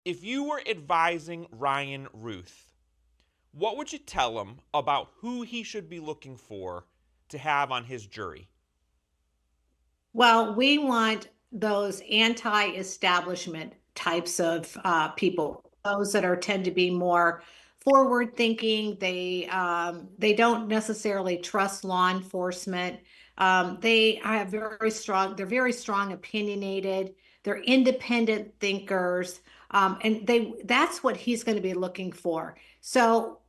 If you were advising Ryan Routh, what would you tell him about who he should be looking for to have on his jury? Well, we want those anti-establishment types of people, those that are tend to be more forward thinking. They don't necessarily trust law enforcement. They have very strong, they're very strong opinionated, they're independent thinkers. And that's what he's going to be looking for. So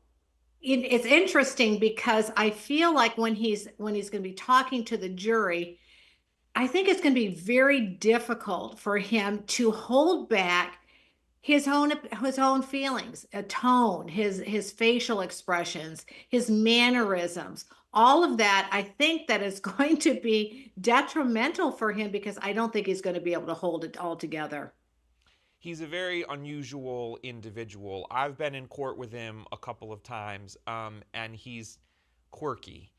it's interesting because I feel like when he's going to be talking to the jury, I think it's going to be very difficult for him to hold back his own feelings, a tone, his facial expressions, his mannerisms. All of that, I think that is going to be detrimental for him because I don't think he's going to be able to hold it all together. He's a very unusual individual. I've been in court with him a couple of times, and he's quirky.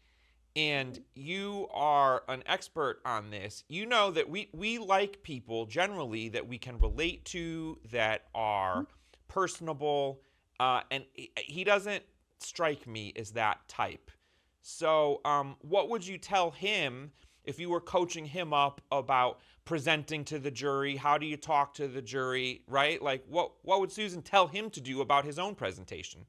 And you are an expert on this. You know that we like people generally that we can relate to, that are personable, and he doesn't strike me as that type. So, what would you tell him if you were coaching him up about presenting to the jury? How do you talk to the jury, right? Like, what would Susan tell him to do about his own presentation?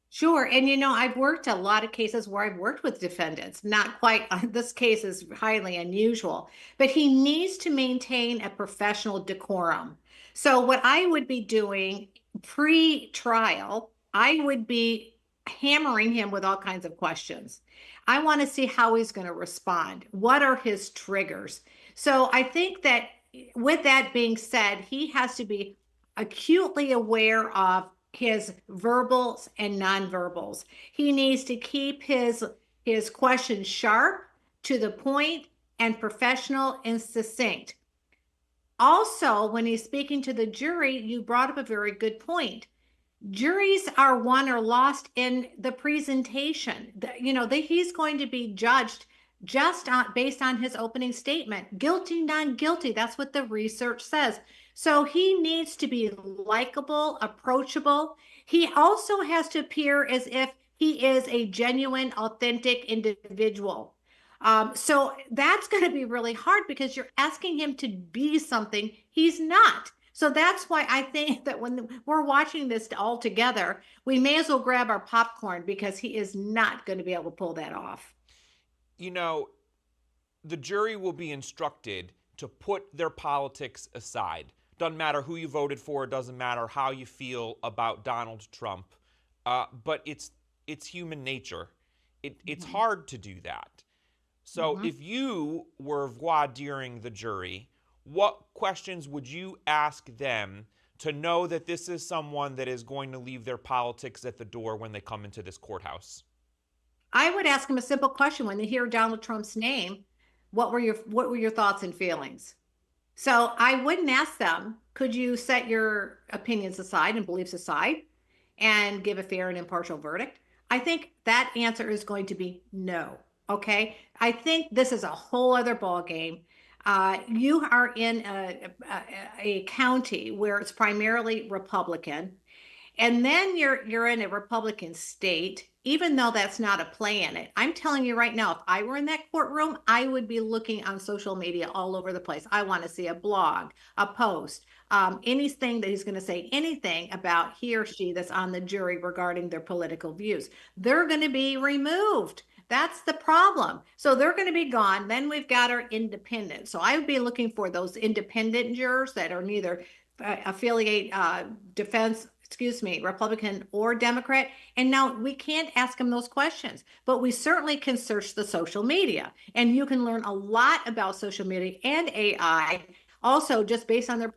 Sure. And I've worked a lot of cases where I've worked with defendants. Not quite, this case is highly unusual, but he needs to maintain a professional decorum. So, what I would be doing pre-trial, I would be hammering him with all kinds of questions. I want to see how he's going to respond. What are his triggers? So, I think that with that being said, he has to be acutely aware of his verbals and nonverbals. He needs to keep his questions sharp, to the point, and professional and succinct. Also, when he's speaking to the jury, you brought up a very good point. Juries are won or lost in the presentation. He's going to be judged just based on his opening statement. Guilty, non guilty. That's what the research says. So he needs to be likable, approachable. He also has to appear as if he is a genuine, authentic individual. So that's going to be really hard because you're asking him to be something he's not. So that's why I think that when we're watching this all together, we may as well grab our popcorn because he is not going to be able to pull that off. You know, the jury will be instructed to put their politics aside. Doesn't matter who you voted for. It doesn't matter how you feel about Donald Trump. But it's human nature. It's Mm-hmm. hard to do that. So Mm-hmm. if you were voir diring the jury, what questions would you ask them to know that this is someone that is going to leave their politics at the door when they come into this courthouse? I would ask him a simple question when they hear Donald Trump's name. What were your thoughts and feelings? So I wouldn't ask them, could you set your opinions aside and beliefs aside and give a fair and impartial verdict? I think that answer is going to be no. Okay. I think this is a whole other ball game. You are in a county where it's primarily Republican, and then you're in a Republican state, even though that's not a play in it. I'm telling you right now, if I were in that courtroom, I would be looking on social media all over the place. I want to see a blog, a post, anything that he's going to say, anything about he or she that's on the jury regarding their political views. They're going to be removed. That's the problem. So they're going to be gone. Then we've got our independent. So I would be looking for those independent jurors that are neither affiliate defense, excuse me, Republican or Democrat. And now we can't ask them those questions, but we certainly can search the social media, and you can learn a lot about social media and AI. Also, just based on their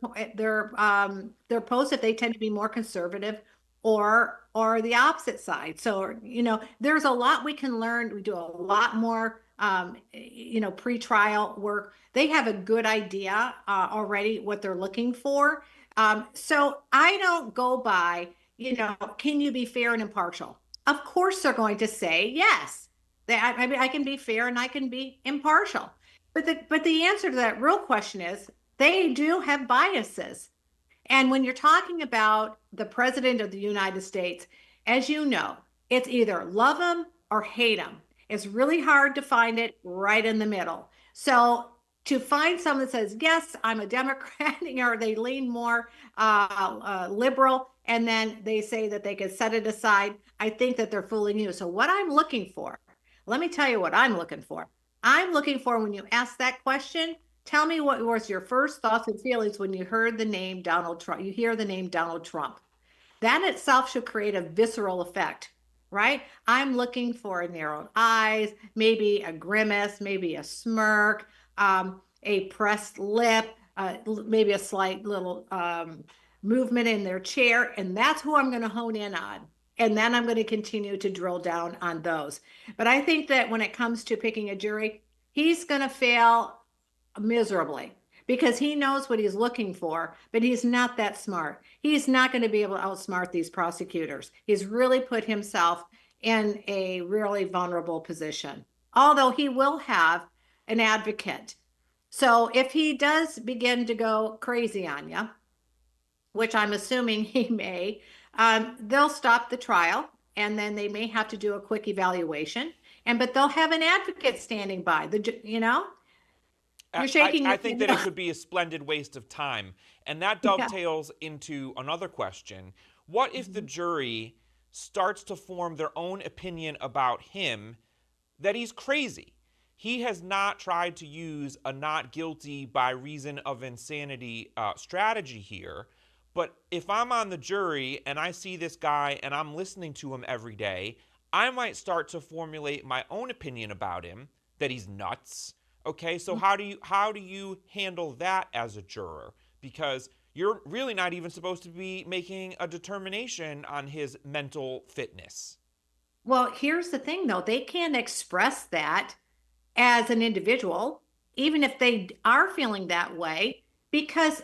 posts, if they tend to be more conservative or the opposite side. So there's a lot we can learn. We do a lot more pre-trial work. They have a good idea already what they're looking for. So I don't go by, can you be fair and impartial? Of course, they're going to say yes. I mean, I can be fair and I can be impartial. But the answer to that real question is they do have biases. And when you're talking about the president of the United States, as you know, it's either love him or hate him. It's really hard to find it right in the middle. So to find someone that says, yes, I'm a Democrat, or they lean more liberal, and then they say that they could set it aside, I think that they're fooling you. So what I'm looking for, let me tell you what I'm looking for. I'm looking for, when you ask that question, tell me what was your first thoughts and feelings when you heard the name Donald Trump. You hear the name Donald Trump. That itself should create a visceral effect, right? I'm looking for narrowed eyes, maybe a grimace, maybe a smirk, a pressed lip, maybe a slight little movement in their chair. And that's who I'm going to hone in on. And then I'm going to continue to drill down on those. But I think that when it comes to picking a jury, he's going to fail miserably because he knows what he's looking for, but he's not that smart. He's not going to be able to outsmart these prosecutors. He's really put himself in a really vulnerable position, although he will have an advocate. So if he does begin to go crazy on you, which I'm assuming he may, they'll stop the trial and then they may have to do a quick evaluation. But they'll have an advocate standing by. You're shaking I your think that it could be a splendid waste of time. And that yeah. dovetails into another question. What if the Mhm. jury starts to form their own opinion about him that he's crazy? He has not tried to use a not guilty by reason of insanity strategy here. But if I'm on the jury and I see this guy and I'm listening to him every day, I might start to formulate my own opinion about him that he's nuts. Okay, so how do you handle that as a juror? Because you're really not even supposed to be making a determination on his mental fitness. Well, here's the thing though, they can't express that as an individual, even if they are feeling that way, because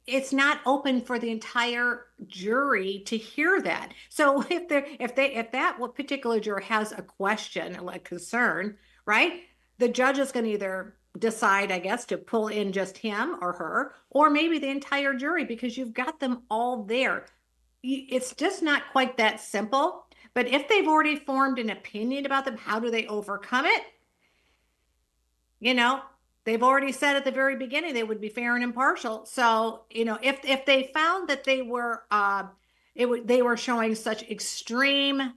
it's not open for the entire jury to hear that. So if that particular juror has a question, a concern, right? The judge is going to either decide, I guess, to pull in just him or her, or maybe the entire jury, because you've got them all there. It's just not quite that simple. But if they've already formed an opinion about them, how do they overcome it? you know they've already said at the very beginning they would be fair and impartial. So if they found that they were showing such extreme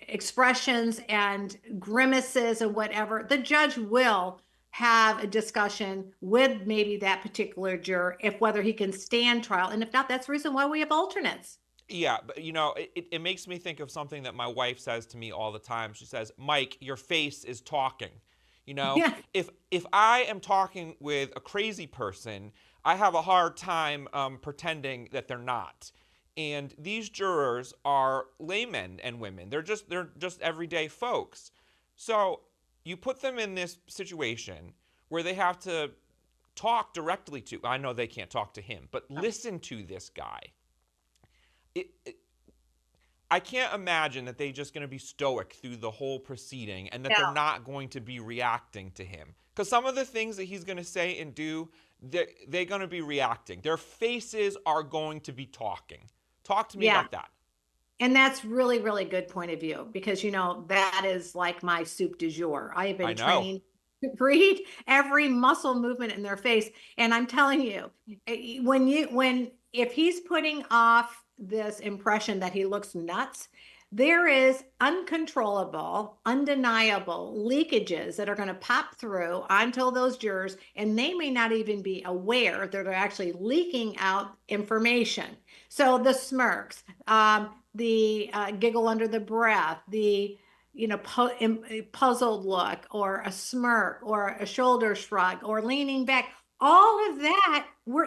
expressions and grimaces and whatever, the judge will have a discussion with maybe that particular juror if whether he can stand trial, and if not, that's the reason why we have alternates. Yeah, but it makes me think of something that my wife says to me all the time. She says, "Mike, your face is talking." You know, Yeah, if I am talking with a crazy person, I have a hard time pretending that they're not. And these jurors are laymen and women. They're just everyday folks. So you put them in this situation where they have to talk directly to. I know they can't talk to him, but listen to this guy. It, I can't imagine that they're just going to be stoic through the whole proceeding and that they're yeah, not going to be reacting to him. Because some of the things that he's going to say and do, they're going to be reacting. Their faces are going to be talking. Talk to me yeah. about that. And that's really, really good point of view, because that is like my soup du jour. I have I been know. trained to read every muscle movement in their face. And I'm telling you, when if he's putting off this impression that he looks nuts, there is uncontrollable, undeniable leakages that are going to pop through onto those jurors, and they may not even be aware that they're actually leaking out information. So the smirks, the giggle under the breath, the puzzled look, or a smirk, or a shoulder shrug, or leaning back. All of that,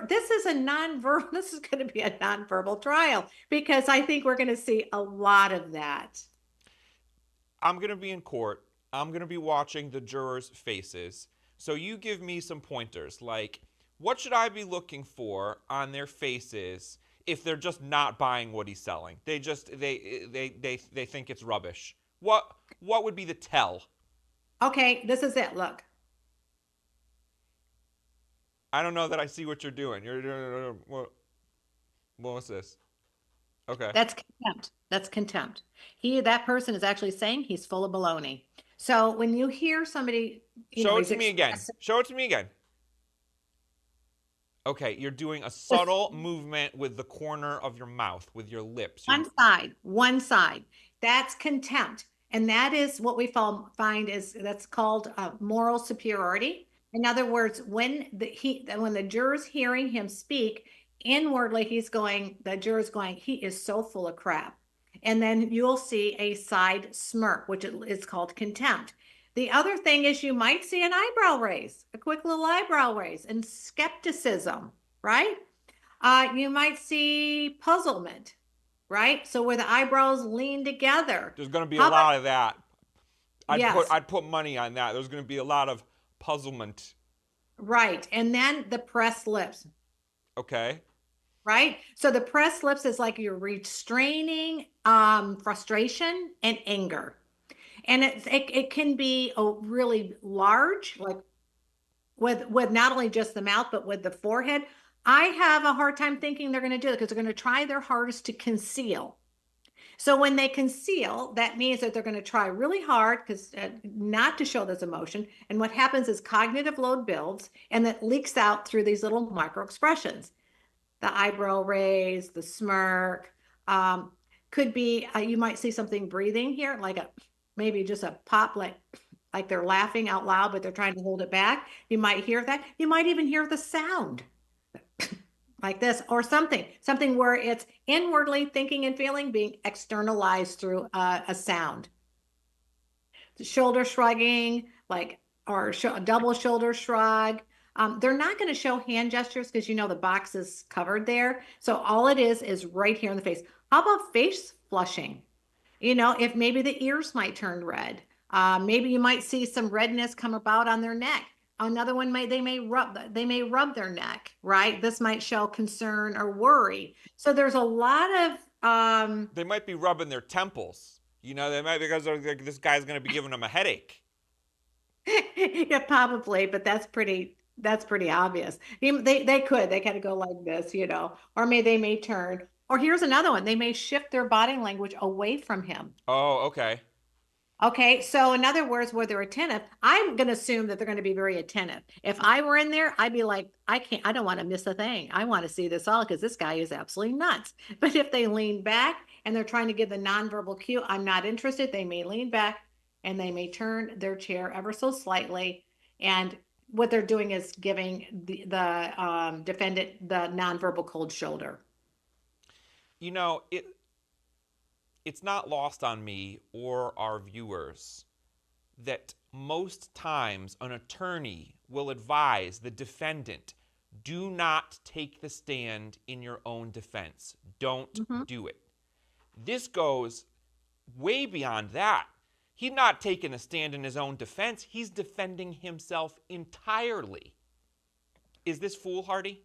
this is a nonverbal. This is going to be a nonverbal trial, because I think we're going to see a lot of that. I'm going to be in court. I'm going to be watching the jurors' faces. So you give me some pointers, like what should I be looking for on their faces if they're just not buying what he's selling? They think it's rubbish. What would be the tell? Okay, this is it. Look, I don't know that I see what you're doing. What was this? Okay. That's contempt. That's contempt. That person is actually saying he's full of baloney. So when you hear somebody, Show it he's to me again. expressing Show it to me again. Okay, you're doing a subtle movement with the corner of your mouth, with your lips. one side. That's contempt. And that is what we find is that's called moral superiority. In other words, when the juror's hearing him speak, inwardly the juror's going, he is so full of crap. And then you'll see a side smirk, which is called contempt. The other thing is you might see an eyebrow raise, a quick little eyebrow raise, and skepticism, right? You might see puzzlement, right? So where the eyebrows lean together. There's going to be a How about, lot of that. yes, I'd put money on that. There's going to be a lot of puzzlement. right. And then the pressed lips, Okay. right? So the pressed lips is like you're restraining frustration and anger. And it can be a really large, like with not only just the mouth, but with the forehead. I have a hard time thinking they're going to do it because they're going to try their hardest to conceal. So when they conceal, that means that they're going to try really hard because not to show this emotion. And what happens is cognitive load builds and that leaks out through these little micro expressions. The eyebrow raise, the smirk, could be you might see something breathing here, like a maybe just a pop, like they're laughing out loud, but they're trying to hold it back. You might hear that. You might even hear the sound like this or something where it's inwardly thinking and feeling being externalized through a sound. Shoulder shrugging, like or a double shoulder shrug. They're not going to show hand gestures because the box is covered there. So all it is right here in the face. How about face flushing? If maybe the ears might turn red. Maybe you might see some redness come about on their neck. Another one they may rub their neck, right? This might show concern or worry. So there's a lot of They might be rubbing their temples. They might because this guy's going to be giving them a headache. yeah, probably, but that's pretty obvious. They kind of go like this, or they may turn. Or here's another one. They may shift their body language away from him. Oh, okay. Okay, so in other words, where they're attentive, I'm going to assume that they're going to be very attentive. If I were in there, I'd be like, I don't want to miss a thing. I want to see this all because this guy is absolutely nuts. But if they lean back and they're trying to give the nonverbal cue, I'm not interested, they may lean back and they may turn their chair ever so slightly. And what they're doing is giving the defendant the nonverbal cold shoulder. You know, it it's not lost on me or our viewers that most times an attorney will advise the defendant, do not take the stand in your own defense. Don't Mhm. do it. This goes way beyond that. He's not taking a stand in his own defense. He's defending himself entirely. Is this foolhardy?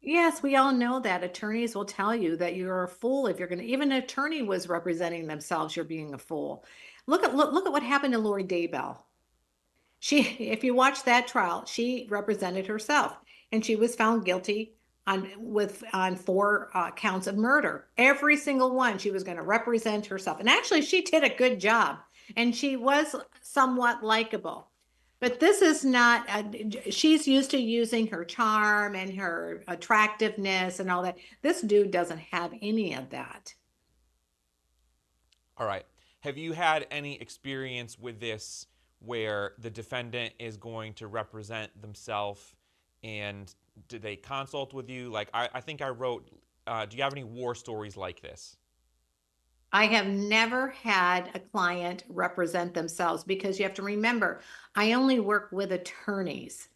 Yes, we all know that attorneys will tell you that you're a fool if you're going to, even an attorney was representing themselves, you're being a fool. Look at what happened to Lori Daybell. If you watch that trial, she represented herself and she was found guilty on four counts of murder. Every single one, she was going to represent herself. And actually, she did a good job and she was somewhat likable. But this is not, she's used to using her charm and her attractiveness and all that. This dude doesn't have any of that. All right. Have you had any experience with this where the defendant is going to represent themselves and did they consult with you? Like, I think I wrote, do you have any war stories like this? I have never had a client represent themselves because you have to remember, I only work with attorneys.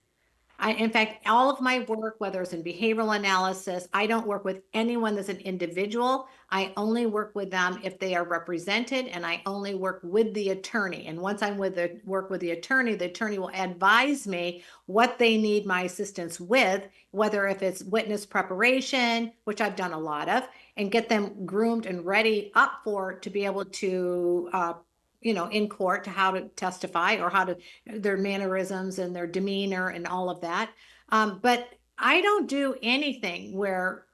In fact, all of my work, whether it's in behavioral analysis, I don't work with anyone that's an individual. I only work with them if they are represented, and I only work with the attorney. And once I'm work with the attorney will advise me what they need my assistance with, whether if it's witness preparation, which I've done a lot of, and get them groomed and ready up for to be able to in court to how to testify or how to their mannerisms and their demeanor and all of that. But I don't do anything where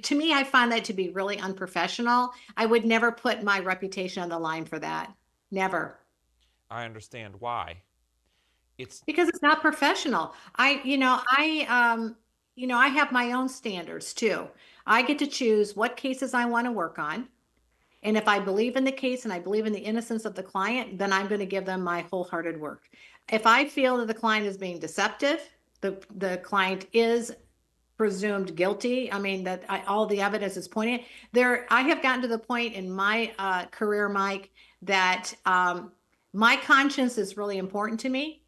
to me, I find that to be really unprofessional. I would never put my reputation on the line for that. Never. I understand why. It's Because it's not professional. I have my own standards too. I get to choose what cases I want to work on. And if I believe in the case and I believe in the innocence of the client, then I'm going to give them my wholehearted work. If I feel that the client is being deceptive, the client is presumed guilty. I mean, all the evidence is pointing there. I have gotten to the point in my career, Mike, that my conscience is really important to me.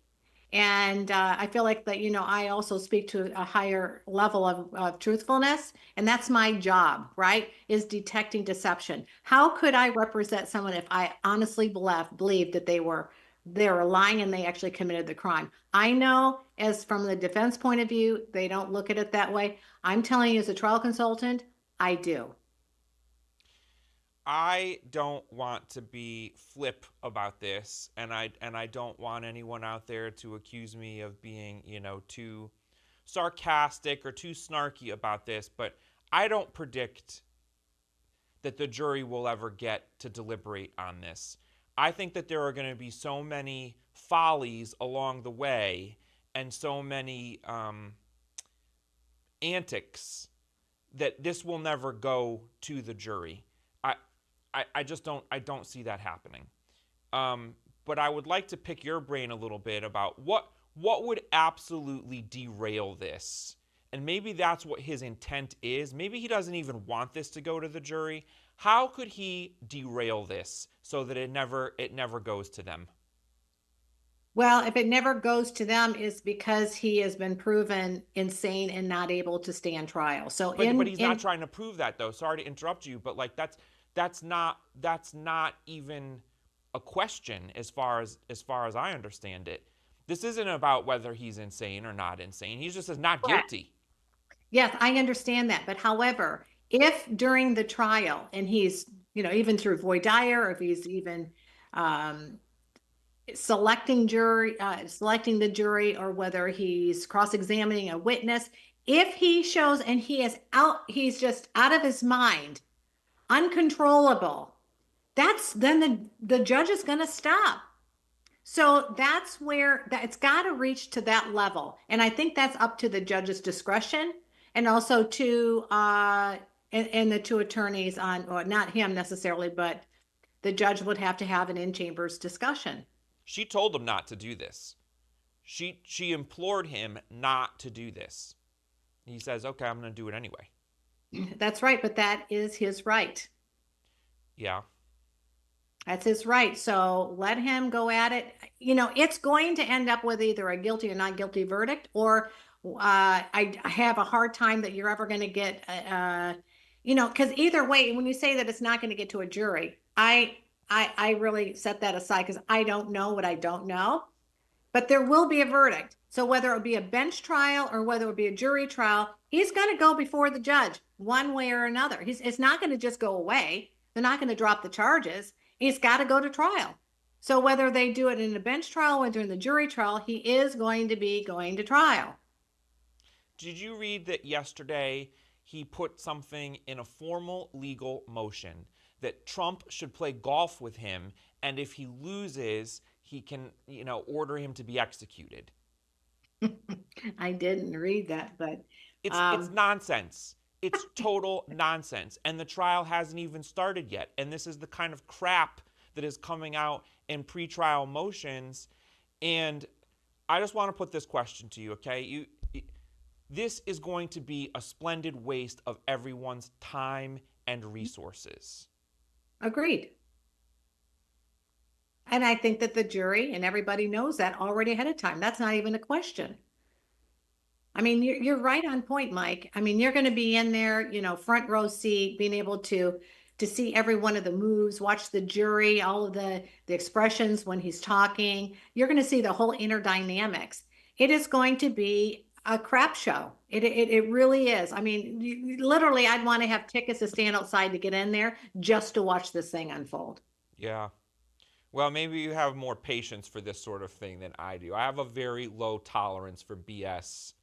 And I feel like that, I also speak to a higher level of truthfulness. And that's my job, right? Is detecting deception. How could I represent someone if I honestly believed that they were lying and they actually committed the crime? I know, as from the defense point of view, they don't look at it that way. I'm telling you, as a trial consultant, I do. I don't want to be flip about this, and I don't want anyone out there to accuse me of being, too sarcastic or too snarky about this, but I don't predict that the jury will ever get to deliberate on this. I think that there are going to be so many follies along the way and so many antics that this will never go to the jury. I, I just don't see that happening. But I would like to pick your brain a little bit about what would absolutely derail this. And maybe that's what his intent is. Maybe he doesn't even want this to go to the jury. How could he derail this so that it never goes to them? Well, if it never goes to them, is because he has been proven insane and not able to stand trial. So But in he's not in trying to prove that though. Sorry to interrupt you, but like that's not even a question as far as I understand it. This isn't about whether he's insane or not insane. He just is not guilty. Yes, I understand that. But however, if during the trial and he's, even through voir dire, or if he's even um, selecting the jury, or whether he's cross-examining a witness, if he shows and he's just out of his mind, uncontrollable, then the judge is going to stop. So that's where it's got to reach to that level. And I think that's up to the judge's discretion, and also to and the two attorneys on, or not him necessarily, but the judge would have to have an in chambers discussion. She told him not to do this. She implored him not to do this. He says, "Okay, I'm going to do it anyway." That's right, but that is his right. Yeah. That's his right. So let him go at it. It's going to end up with either a guilty or not guilty verdict, or I have a hard time that you're ever going to get, because either way, when you say that it's not going to get to a jury, I really set that aside because I don't know what I don't know. But there will be a verdict. So whether it be a bench trial or whether it be a jury trial, he's going to go before the judge one way or another. It's not going to just go away. They're not going to drop the charges. He's got to go to trial. So whether they do it in a bench trial, whether in the jury trial, he is going to be going to trial. Did you read that yesterday he put something in a formal legal motion that Trump should play golf with him, and if he loses, he can, order him to be executed? I didn't read that, but It's um, nonsense. It's total nonsense. And the trial hasn't even started yet. And this is the kind of crap that is coming out in pretrial motions. And I just want to put this question to you, okay? This is going to be a splendid waste of everyone's time and resources. agreed. And I think that the jury and everybody knows that already ahead of time. That's not even a question. I mean, you're right on point, Mike. I mean, you're going to be in there, front row seat, being able to see every one of the moves, watch the jury, all of the expressions when he's talking. You're going to see the whole inner dynamics. It is going to be a crap show. It really is. I mean, literally, I'd want to have tickets to stand outside to get in there just to watch this thing unfold. Yeah. Well, maybe you have more patience for this sort of thing than I do. I have a very low tolerance for BS.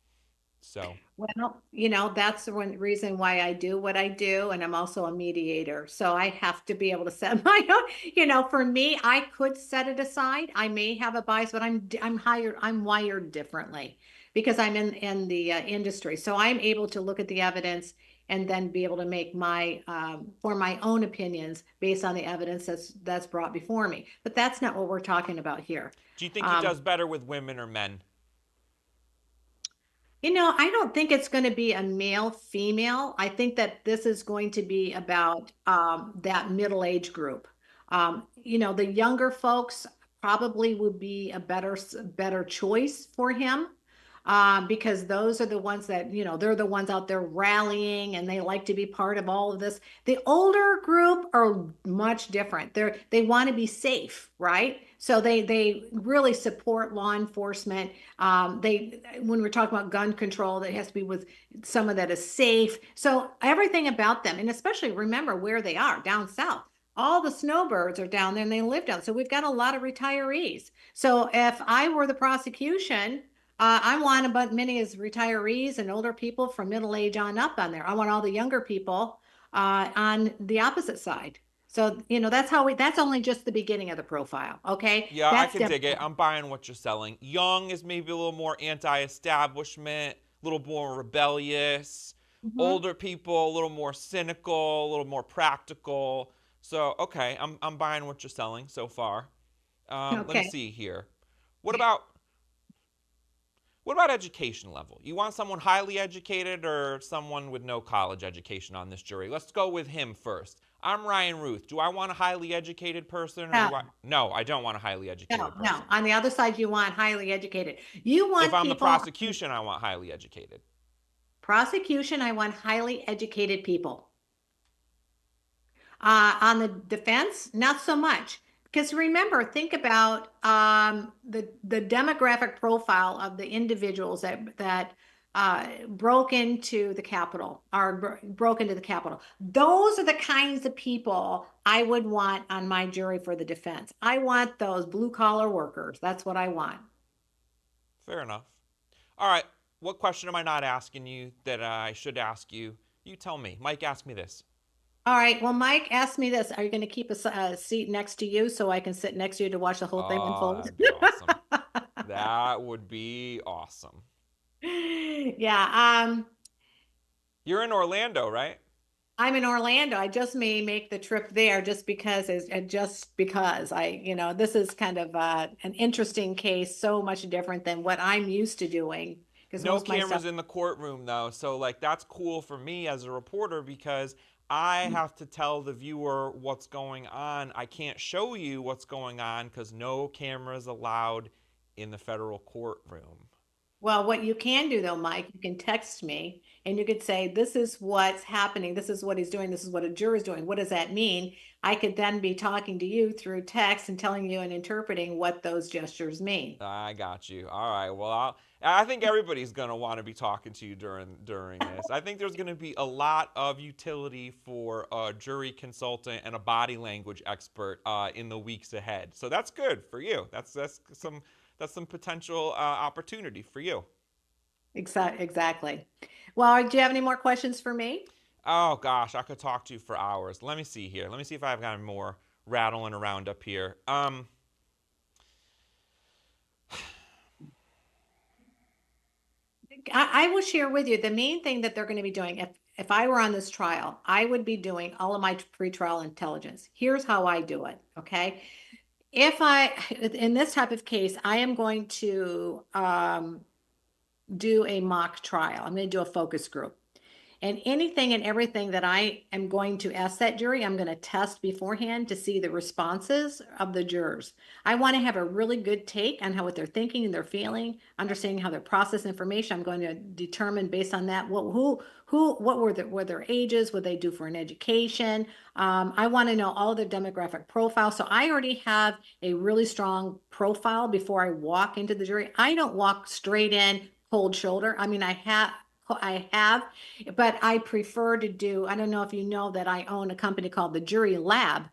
So, Well, that's the one reason why I do what I do, and I'm also a mediator. So I have to be able to set my own, for me, I could set it aside. I may have a bias, but I'm wired differently because I'm in the industry. So I'm able to look at the evidence and then be able to make form my own opinions based on the evidence that's brought before me. But that's not what we're talking about here. do you think he Um, does better with women or men? I don't think it's going to be a male female. I think that this is going to be about that middle age group. The younger folks probably would be a better choice for him because those are the ones that, they're the ones out there rallying and they like to be part of all of this. The older group are much different. They want to be safe, right? So they really support law enforcement. When we're talking about gun control, that has to be with someone that is safe. So everything about them, and especially remember where they are down south. All the snowbirds are down there and they live down. So we've got a lot of retirees. So if I were the prosecution, I want about many as retirees and older people from middle age on up on there. I want all the younger people on the opposite side. So, that's only just the beginning of the profile. Okay. Yeah, I That's can dig it. different. I'm buying what you're selling. Young is maybe a little more anti-establishment, a little more rebellious. Mhm. Older people, a little more cynical, a little more practical. So, okay, I'm buying what you're selling so far. Let me Okay. see here. What about what about education level? You want someone highly educated or someone with no college education on this jury? Let's go with him first. I'm Ryan Routh. Do I want a highly educated person or No, do I? No, I don't want a highly no, educated no. person. On the other side, you want highly educated. You If want I'm the people, prosecution, I want highly educated. prosecution, I want highly educated people. On the defense, not so much. Because remember, think about the demographic profile of the individuals that broke into the Capitol or broke into the Capitol. Those are the kinds of people I would want on my jury for the defense. I want those blue collar workers. That's what I want. Fair enough. All right. What question am I not asking you that I should ask you? You tell me. Mike, ask me this. All right. Well, Mike asked me this. Are you going to keep a seat next to you so I can sit next to you to watch the whole thing Oh, unfold? that'd be awesome. That would be awesome. Yeah. You're in Orlando, right? I'm in Orlando. I just may make the trip there just because this is kind of an interesting case, so much different than what I'm used to doing because No most of my stuff. cameras in the courtroom though. So like that's cool for me as a reporter because I have to tell the viewer what's going on. I can't show you what's going on cuz no cameras allowed in the federal courtroom. Well, what you can do though, Mike, you can text me and you could say, this is what's happening. This is what he's doing. This is what a juror's doing. What does that mean? I could then be talking to you through text and telling you and interpreting what those gestures mean. I got you. All right. Well, I think everybody's going to want to be talking to you during this. I think there's going to be a lot of utility for a jury consultant and a body language expert in the weeks ahead. So that's good for you. That's some potential opportunity for you. Exactly. Well, do you have any more questions for me? Oh gosh, I could talk to you for hours. Let me see here. Let me see if I've got more rattling around up here. I will share with you the main thing that they're going to be doing. If I were on this trial, I would be doing all of my pretrial intelligence. Here's how I do it. Okay. In this type of case, I am going to do a mock trial. I'm going to do a focus group. And anything and everything that I am going to ask that jury, I'm going to test beforehand to see the responses of the jurors. I want to have a really good take on what they're thinking and they're feeling, understanding how they process information. I'm going to determine based on that what were their ages, what they do for an education. I want to know all their demographic profile. So I already have a really strong profile before I walk into the jury. I don't walk straight in cold shoulder. I mean, I have, but I prefer to do, I don't know if you know that I own a company called the Jury Lab.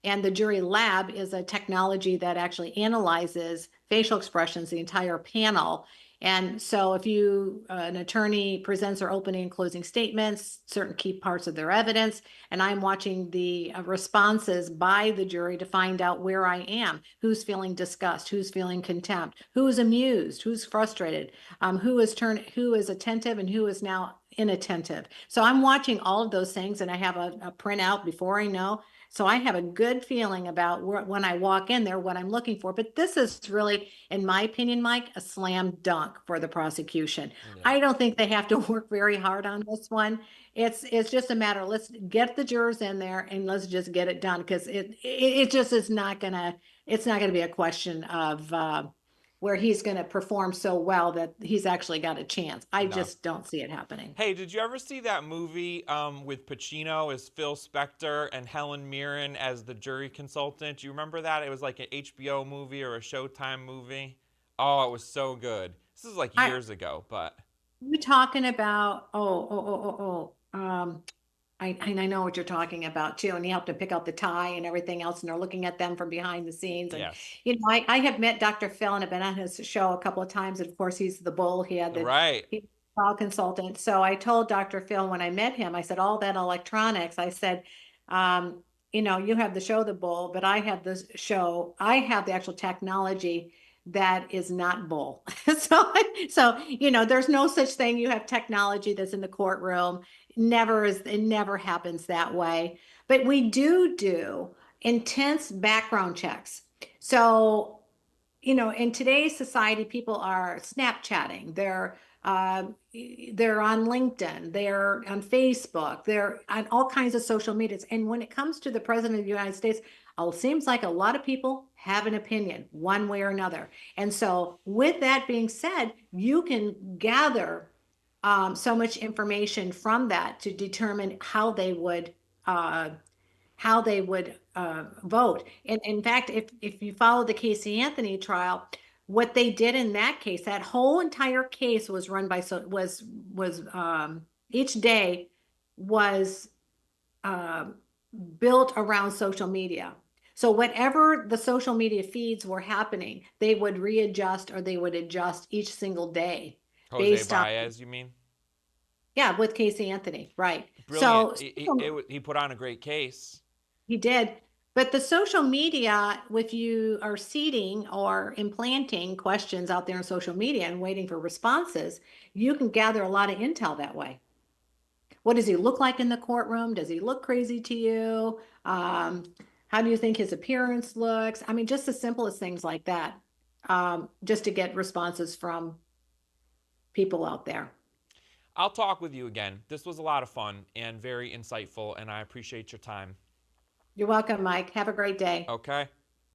And the Jury Lab is a technology that actually analyzes facial expressions, the entire panel, And so if you, an attorney presents their opening and closing statements, certain key parts of their evidence, and I'm watching the responses by the jury to find out where I am, who's feeling disgust, who's feeling contempt, who is amused, who's frustrated, who is attentive and who is now inattentive. So I'm watching all of those things and I have a printout before I know. So I have a good feeling about when I walk in there, what I'm looking for. But this is really, in my opinion, Mike, a slam dunk for the prosecution. Yeah. I don't think they have to work very hard on this one. It's just a matter, let's get the jurors in there and let's just get it done because it just is not gonna, it's not gonna be a question of where he's gonna perform so well that he's actually got a chance. I No. just don't see it happening. Hey, did you ever see that movie with Pacino as Phil Spector and Helen Mirren as the jury consultant? Do you remember that? It was like an HBO movie or a Showtime movie. Oh, it was so good. This is like I years ago, but you talking about I know what you're talking about too, and you have to pick out the tie and everything else, and they're looking at them from behind the scenes. And yes. I have met Dr. Phil and I've been on his show a couple of times, and of course he's the bull. Right. He's the trial consultant. So I told Dr. Phil when I met him, I said, all that electronics, I said, you have the show the bull, but I have the actual technology that is not bull. So there's no such thing. You have technology that's in the courtroom. It never happens that way. But we do intense background checks. So, in today's society, people are Snapchatting. They're on LinkedIn. They're on Facebook. They're on all kinds of social medias. And when it comes to the president of the United States, it seems like a lot of people have an opinion one way or another. And so, with that being said, you can gather so much information from that to determine uh, how they would vote. And in fact, if you follow the Casey Anthony trial, what they did in that case, that whole entire case was run by so was each day was uh, built around social media. So whatever the social media feeds were happening, they would readjust or they would adjust each single day Jose based on, Baez, you mean? yeah, with Casey Anthony, right. Brilliant. So He put on a great case. he did. But the social media, if you are seeding or implanting questions out there in social media and waiting for responses, you can gather a lot of intel that way. What does he look like in the courtroom? Does he look crazy to you? How do you think his appearance looks? I mean, just the simplest things like that, just to get responses from people out there. I'll talk with you again. This was a lot of fun and very insightful, and I appreciate your time. You're welcome, Mike. Have a great day. Okay?